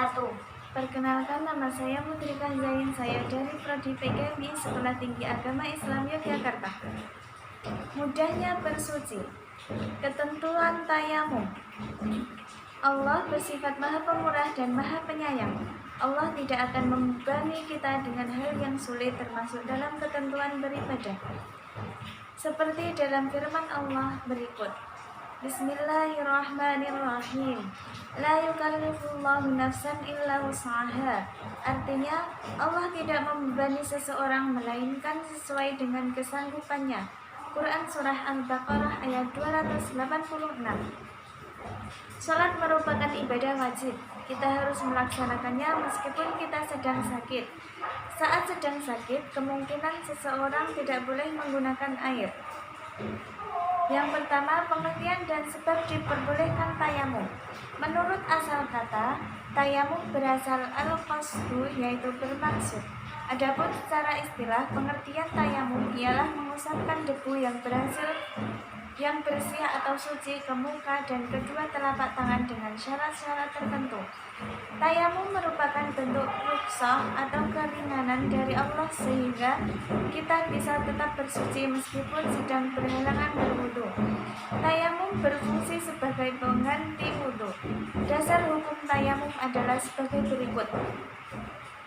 wabarakatuh. Perkenalkan, nama saya Mutrika Zain. Saya dari Prodi PKMI Sekolah Tinggi Agama Islam Yogyakarta. Mudahnya bersuci. Ketentuan tayamum. Allah bersifat Maha Pemurah dan Maha Penyayang. Allah tidak akan membebani kita dengan hal yang sulit, termasuk dalam ketentuan beribadah. Seperti dalam firman Allah berikut. Bismillahirrahmanirrahim. La yukallifullahu nafsan illa wus'aha. Artinya, Allah tidak membebani seseorang melainkan sesuai dengan kesanggupannya. Quran Surah Al-Baqarah ayat 286. Salat merupakan ibadah wajib. Kita harus melaksanakannya meskipun kita sedang sakit. Saat sedang sakit, kemungkinan seseorang tidak boleh menggunakan air. Yang pertama, pengertian dan sebab diperbolehkan tayamum. Menurut asal kata, tayamum berasal al-qasdu, yaitu bermaksud. Adapun secara istilah, pengertian tayamum ialah mengusapkan debu yang bersih atau suci ke muka dan kedua telapak tangan dengan syarat-syarat tertentu. Tayamum merupakan bentuk rukhsah atau keringanan dari Allah sehingga kita bisa tetap bersuci meskipun sedang berhalangan berwudu. Tayamum berfungsi sebagai pengganti wudu. Dasar hukum tayamum adalah sebagai berikut.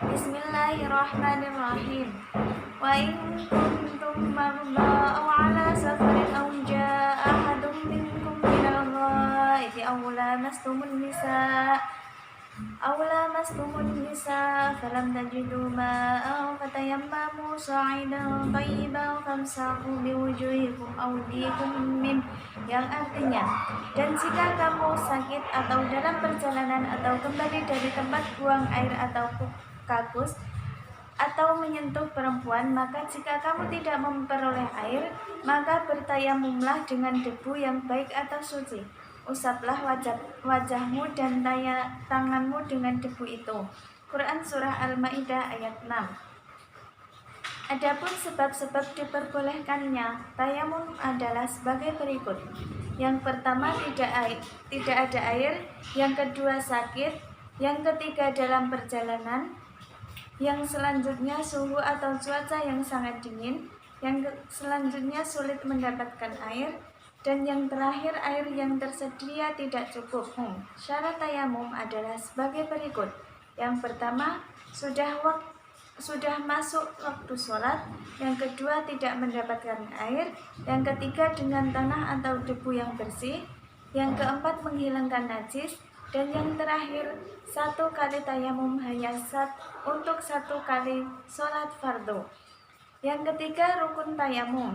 Bismillahirrahmanirrahim. Wa in kuntum marda aw ala safarin aw jaa ahadum minkum minal ghaidi aw lamastumun nisa falam tajidu ma'an fatayammamu sa'idan thayyiban famsahu biwujuhikum aw aydikum min, yang artinya, dan jika kamu sakit atau dalam perjalanan atau kembali dari tempat buang air atau kakus atau menyentuh perempuan, maka jika kamu tidak memperoleh air, maka bertayamumlah dengan debu yang baik atau suci. Usaplah wajahmu dan tanganmu dengan debu itu. Quran Surah Al-Ma'idah ayat 6. Adapun sebab-sebab diperbolehkannya tayamum adalah sebagai berikut. Yang pertama, tidak ada air. Yang kedua, sakit. Yang ketiga, dalam perjalanan. Yang selanjutnya, suhu atau cuaca yang sangat dingin. Yang selanjutnya, sulit mendapatkan air. Dan yang terakhir, air yang tersedia tidak cukup. Syarat tayamum adalah sebagai berikut. Yang pertama, sudah masuk waktu sholat. Yang kedua, tidak mendapatkan air. Yang ketiga, dengan tanah atau debu yang bersih. Yang keempat, menghilangkan najis. Dan yang terakhir, 1 kali tayamum hanya untuk 1 kali sholat fardu. Yang ketiga, rukun tayamum.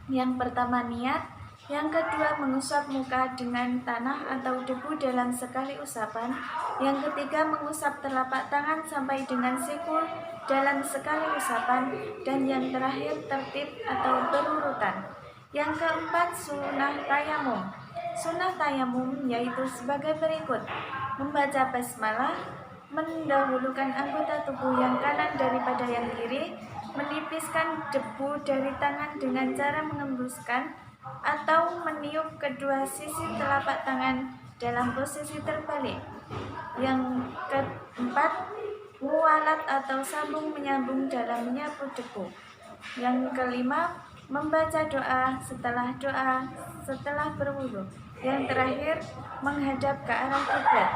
Yang pertama, niat. Yang kedua, mengusap muka dengan tanah atau debu dalam sekali usapan. Yang ketiga, mengusap telapak tangan sampai dengan siku dalam sekali usapan. Dan yang terakhir, tertib atau berurutan. Yang keempat, sunnah tayamum. Sunnah tayamum yaitu sebagai berikut. Membaca basmalah, mendahulukan anggota tubuh yang kanan daripada yang kiri, menipiskan debu dari tangan dengan cara mengembuskan atau meniup kedua sisi telapak tangan dalam posisi terbalik. Yang keempat, mualat atau sambung menyambung dalam menyapu debu. Yang kelima, membaca doa setelah berwudu. Yang terakhir, menghadap ke arah kiblat.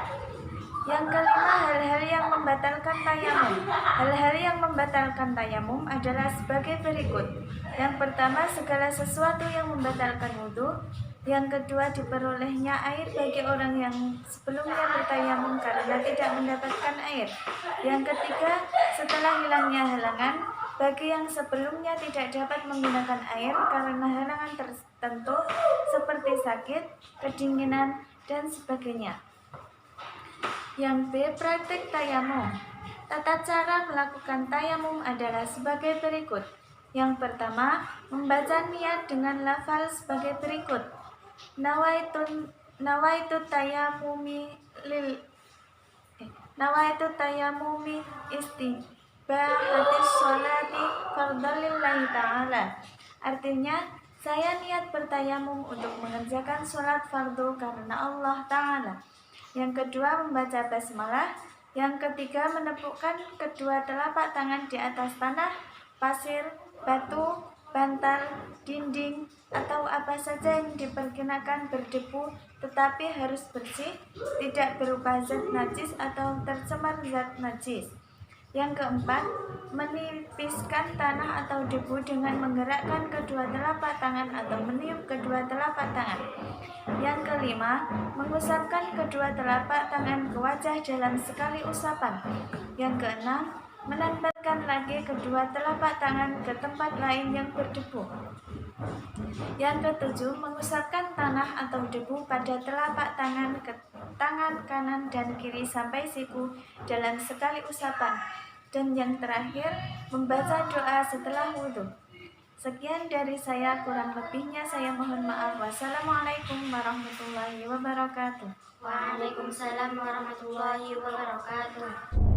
Yang kelima, hal-hal yang membatalkan tayamum. Hal-hal yang membatalkan tayamum adalah sebagai berikut. Yang pertama, segala sesuatu yang membatalkan wudu. Yang kedua, diperolehnya air bagi orang yang sebelumnya bertayamum karena tidak mendapatkan air. Yang ketiga, setelah hilangnya halangan bagi yang sebelumnya tidak dapat menggunakan air karena halangan tertentu seperti sakit, kedinginan, dan sebagainya. Yang B, praktik tayamum. Tata cara melakukan tayamum adalah sebagai berikut. Yang pertama, membaca niat dengan lafal sebagai berikut. Nawaitu tayamumi istibahatis sholati fardalillahi ta'ala. Artinya, saya niat bertayamum untuk mengerjakan sholat fardu karena Allah Ta'ala. Yang kedua, membaca basmalah. Yang ketiga, menepukkan kedua telapak tangan di atas tanah, pasir, batu, bantal, dinding, atau apa saja yang diperkenakan berdebu tetapi harus bersih, tidak berupa zat najis atau tercemar zat najis. Yang keempat, menipiskan tanah atau debu dengan menggerakkan kedua telapak tangan atau meniup kedua telapak tangan. Yang kelima, mengusapkan kedua telapak tangan ke wajah dalam sekali usapan. Yang keenam, menempelkan lagi kedua telapak tangan ke tempat lain yang berdebu. Yang ketujuh, mengusapkan tanah atau debu pada telapak tangan ke tangan kanan dan kiri sampai siku dalam sekali usapan. Dan yang terakhir, membaca doa setelah wudhu. Sekian dari saya, kurang lebihnya saya mohon maaf. Wassalamualaikum warahmatullahi wabarakatuh. Waalaikumsalam warahmatullahi wabarakatuh.